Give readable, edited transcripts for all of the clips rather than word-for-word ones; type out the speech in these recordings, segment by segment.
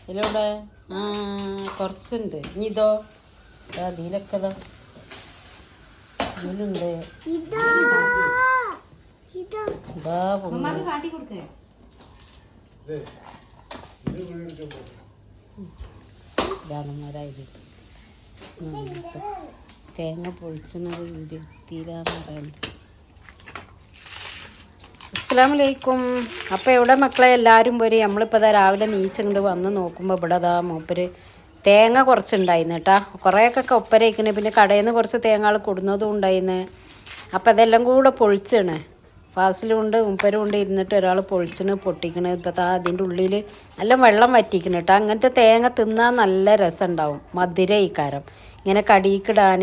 ഇതിലൂടെ കുറച്ചുണ്ട്. ഇനി ഇതോ അതിലൊക്കെ ഇതിലുണ്ട്. ഇതാ ഇതാണന്മാരായത് തേങ്ങ പൊളിച്ചത് ഇരുത്തിയിലാന്ന് പറയുന്നത്. അസ്സലാമലൈക്കും. അപ്പോൾ എവിടെ മക്കളെ എല്ലാവരും പോരി. നമ്മളിപ്പോൾ ഇതാ രാവിലെ നീച്ചിങ്ങോട്ട് വന്ന് നോക്കുമ്പോൾ ഇവിടെ അതാ മൂപ്പര് തേങ്ങ കുറച്ചുണ്ടായിരുന്നു കേട്ടാ. കുറേയൊക്കെ ഒപ്പരയിക്കണ്. പിന്നെ കടയിൽ നിന്ന് കുറച്ച് തേങ്ങകൾ കൊടുന്നതും ഉണ്ടായിരുന്നു. അപ്പോൾ അതെല്ലാം കൂടെ പൊളിച്ചാണ്. ഫാസിലുണ്ട് മൂപ്പരും ഉണ്ട് ഇരുന്നിട്ട് ഒരാൾ പൊളിച്ചിന് പൊട്ടിക്കണ്. ഇപ്പോൾ അതിൻ്റെ ഉള്ളിൽ നല്ല വെള്ളം വറ്റിക്കണം കേട്ടോ. അങ്ങനത്തെ തേങ്ങ തിന്നാൽ നല്ല രസം ഉണ്ടാവും. മധുര ഇക്കാരം ഇങ്ങനെ കടിയിക്കിടാൻ.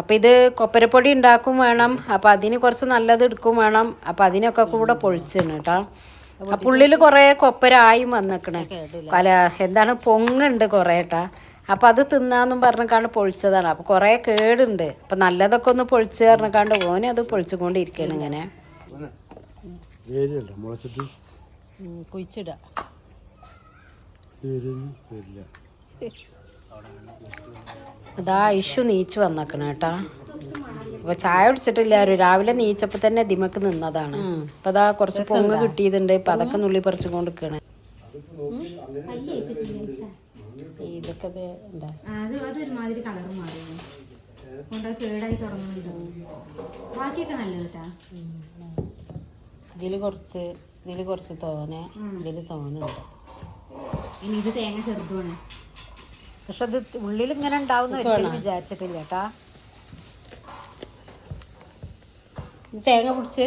അപ്പോൾ ഇത് കൊപ്പരപ്പൊടി ഉണ്ടാക്കും വേണം. അപ്പോൾ അതിന് കുറച്ച് നല്ലത് എടുക്കും വേണം. അപ്പോൾ അതിനൊക്കെ കൂടെ പൊളിച്ചാണ് കേട്ടോ. അപ്പം ഉള്ളിൽ കുറേ കൊപ്പരായും വന്നിക്കണേ. പല എന്താണ് പൊങ്ങുണ്ട് കുറേ കേട്ടാ. അപ്പം അത് തിന്നാന്നും പറഞ്ഞിക്കാണ്ട് പൊളിച്ചതാണ്. അപ്പോൾ കുറേ കേടുണ്ട്. അപ്പം നല്ലതൊക്കെ ഒന്ന് പൊളിച്ച് പറഞ്ഞിക്കാണ്ട് ഓനെ അത് പൊളിച്ചുകൊണ്ടിരിക്കുകയാണ് ഇങ്ങനെ കുഴിച്ചിടുക. അതാ ഇഷു നീച്ച് വന്നേക്കണ കേട്ടാ. അപ്പോൾ ചായ കുടിച്ചിട്ടില്ല. രാവിലെ നീച്ചപ്പോൾ തന്നെ ദിമക്ക് നിന്നതാണ്. അപ്പം അതാ കുറച്ച് പൊങ്ങ് കിട്ടിയതുണ്ട്. ഇപ്പം അതൊക്കെ നുള്ളി പറിച്ചു കൊണ്ടിരിക്കണേ. ഇതൊക്കെ ഇതില് കുറച്ച് തോനെ ഉണ്ട്. ഇനി ഇത് തേങ്ങ ചെറുതാണ്. പക്ഷെ അത് ഉള്ളിൽ ഇങ്ങനെ ഉണ്ടാവുന്ന ഒരിക്കലും വിചാരിച്ചിട്ടില്ല കേട്ടാ. തേങ്ങ പിടിച്ച്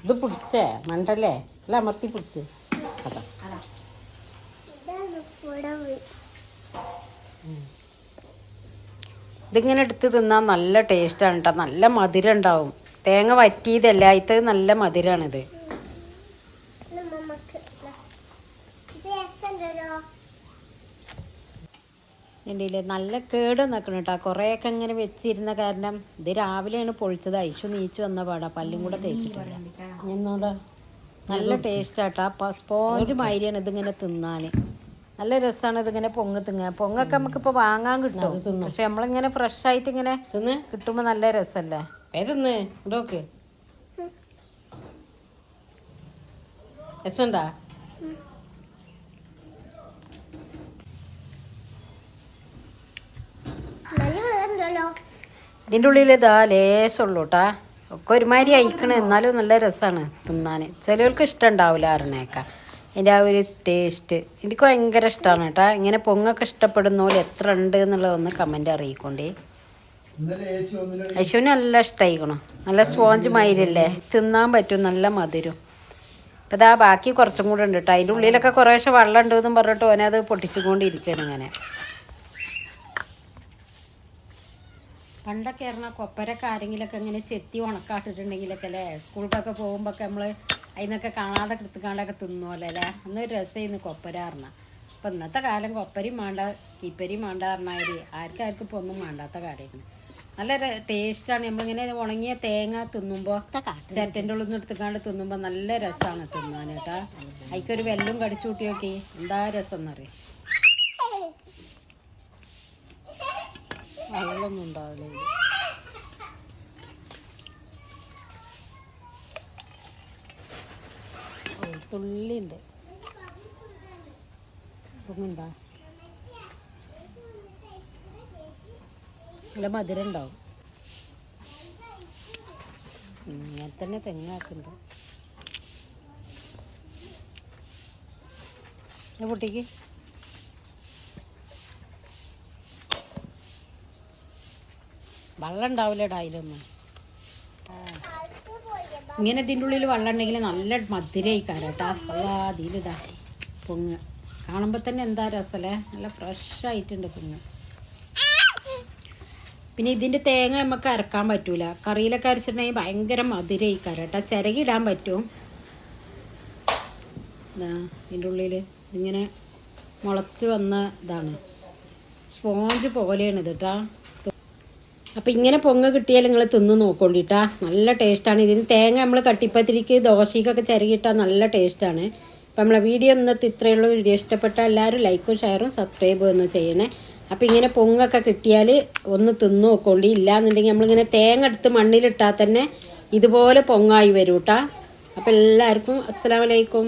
ഇത് പിടിച്ചേ മണ്ടല്ലേ അല്ല അമർത്തി പിടിച്ച്. അതാ ഇതിങ്ങനെ എടുത്ത് തിന്നാൽ നല്ല ടേസ്റ്റാണ് കേട്ടോ. നല്ല മധുരം ഉണ്ടാവും. തേങ്ങ വറ്റിയതല്ല, ഇത് നല്ല മധുരമാണിത്. എൻ്റെ നല്ല കേട് നിൽക്കണം കേട്ടോ. കുറേയൊക്കെ ഇങ്ങനെ വെച്ചിരുന്ന കാരണം ഇത് രാവിലെയാണ് പൊളിച്ചത്. ഐഷു നീച്ച് വന്ന പാടാ. പല്ലും കൂടെ തേച്ചിട്ടുണ്ട്. എന്നോട് നല്ല ടേസ്റ്റാട്ടോ. അപ്പം സ്പോഞ്ച് മാതിരിയാണ് ഇതിങ്ങനെ തിന്നാൻ. നല്ല രസമാണ് ഇതിങ്ങനെ തിങ്ങാൻ. പൊങ്ങൊക്കെ നമുക്കിപ്പോൾ വാങ്ങാൻ കിട്ടും. പക്ഷെ നമ്മളിങ്ങനെ ഫ്രഷ് ആയിട്ട് ഇങ്ങനെ കിട്ടുമ്പോൾ നല്ല രസമല്ലേ. ഏതൊന്ന് ഇടോക്ക് രസമുണ്ടാ? ഇതിൻ്റെ ഉള്ളിൽ ഇതാ ലേശമുള്ളൂ കേട്ടാ. ഒക്കെ ഒരുമാതിരി അയക്കണേ. എന്നാലും നല്ല രസമാണ് തിന്നാൻ. ചിലവർക്ക് ഇഷ്ടം ഉണ്ടാവില്ല അറിഞ്ഞേക്കാം അതിൻ്റെ ആ ഒരു ടേസ്റ്റ്. എനിക്ക് ഭയങ്കര ഇഷ്ടമാണ് കേട്ടോ. ഇങ്ങനെ പൊങ്ങൊക്കെ ഇഷ്ടപ്പെടുന്ന പോലെ എത്ര ഉണ്ട് എന്നുള്ളതൊന്ന് കമൻറ്റ് അറിയിക്കൊണ്ടേ. ഐശുവിന് നല്ല ഇഷ്ടമായിക്കണം. നല്ല സ്പോഞ്ച് മാതിരിയല്ലേ, തിന്നാൻ പറ്റും. നല്ല മധുരം. അപ്പം ഇതാ ബാക്കി കുറച്ചും കൂടെ ഉണ്ട് കേട്ടോ. അതിൻ്റെ ഉള്ളിലൊക്കെ കുറേശ്ശെ വെള്ളം ഉണ്ട് എന്നും പറഞ്ഞിട്ട് ഓനത് പൊട്ടിച്ചുകൊണ്ടിരിക്കുകയാണ് ഇങ്ങനെ. പണ്ടൊക്കെ പറഞ്ഞാൽ കൊപ്പരൊക്കെ ആരെങ്കിലൊക്കെ ഇങ്ങനെ ചെത്തി ഉണക്കാട്ടിട്ടുണ്ടെങ്കിലൊക്കെ അല്ലേ സ്കൂളിലൊക്കെ പോകുമ്പോഴൊക്കെ നമ്മൾ അതിനൊക്കെ കാണാതെ കൃത്തിക്കാണ്ടൊക്കെ തിന്നുമല്ലോ അല്ലേ. അന്നൊരു രസമായിരുന്നു കൊപ്പര പറഞ്ഞാൽ. അപ്പം ഇന്നത്തെ കാലം കൊപ്പരയും വേണ്ട തീപ്പരിയും വേണ്ട പറഞ്ഞാൽ ആർക്കും ഇപ്പോൾ ഒന്നും വേണ്ടാത്ത കാര്യമാണ്. നല്ല ടേസ്റ്റാണ്. നമ്മളിങ്ങനെ ഉണങ്ങിയ തേങ്ങ തിന്നുമ്പോൾ ചിരട്ടൻ്റെ ഉള്ളിൽ നിന്ന് എടുത്തുക്കാണ്ട് തിന്നുമ്പോൾ നല്ല രസമാണ് തിന്നാൻ കേട്ടോ. അതിക്കൊരു വെല്ലും കടിച്ചു കൂട്ടി നോക്കി എന്താ രസം എന്നറിയാം. വെള്ളമൊന്നും ഉണ്ടാവില്ല. തുള്ളിയുണ്ട്. സ്പൂണുണ്ടോ? നല്ല മധുരം ഉണ്ടാവും. ഞാൻ തന്നെ തെങ്ങാക്കുന്നുണ്ട്. പൊട്ടിക്ക്. വെള്ളം ഉണ്ടാവില്ലടാ അതിലൊന്നും. ഇങ്ങനെ ഇതിൻ്റെ ഉള്ളിൽ വെള്ളം ഉണ്ടെങ്കിൽ നല്ല മധുരയിക്കാരം കേട്ടോ. അല്ലാ അതിലിതാ പൊങ്ങ് കാണുമ്പോൾ തന്നെ എന്താ രസമല്ലേ. നല്ല ഫ്രഷ് ആയിട്ടുണ്ട് പൊങ്ങ്. പിന്നെ ഇതിൻ്റെ തേങ്ങ നമുക്ക് അരക്കാൻ പറ്റൂല. കറിയിലൊക്കെ അരച്ചിട്ടുണ്ടെങ്കിൽ ഭയങ്കര മധുരയിക്കാരം കേട്ടോ. ചിരകിടാൻ പറ്റും. ഇതിൻ്റെ ഉള്ളിൽ ഇങ്ങനെ മുളച്ച് വന്ന ഇതാണ്. സ്പോഞ്ച് പോലെയാണ് ഇത് കേട്ടോ. അപ്പോൾ ഇങ്ങനെ പൊങ്ങ കിട്ടിയാൽ നിങ്ങൾ തിന്ന് നോക്കൊണ്ടിട്ടാ, നല്ല ടേസ്റ്റാണ്. ഇതിന് തേങ്ങ നമ്മൾ കട്ടിപ്പത്തിരിക്ക് ദോശയ്ക്കൊക്കെ ചിരകിട്ടാൽ നല്ല ടേസ്റ്റാണ്. അപ്പോൾ നമ്മളെ വീഡിയോ ഇന്നത്തെ ഇത്രയേ ഉള്ളൂ. വീഡിയോ ഇഷ്ടപ്പെട്ട എല്ലാവരും ലൈക്കും ഷെയറും സബ്സ്ക്രൈബും ഒന്ന് ചെയ്യണേ. അപ്പോൾ ഇങ്ങനെ പൊങ്ങൊക്കെ കിട്ടിയാൽ ഒന്ന് തിന്ന് നോക്കൊണ്ടി. ഇല്ലാന്നുണ്ടെങ്കിൽ നമ്മളിങ്ങനെ തേങ്ങ എടുത്ത് മണ്ണിലിട്ടാൽ തന്നെ ഇതുപോലെ പൊങ്ങായി വരും കേട്ടോ. അപ്പോൾ എല്ലാവർക്കും അസ്സലാമു അലൈക്കും.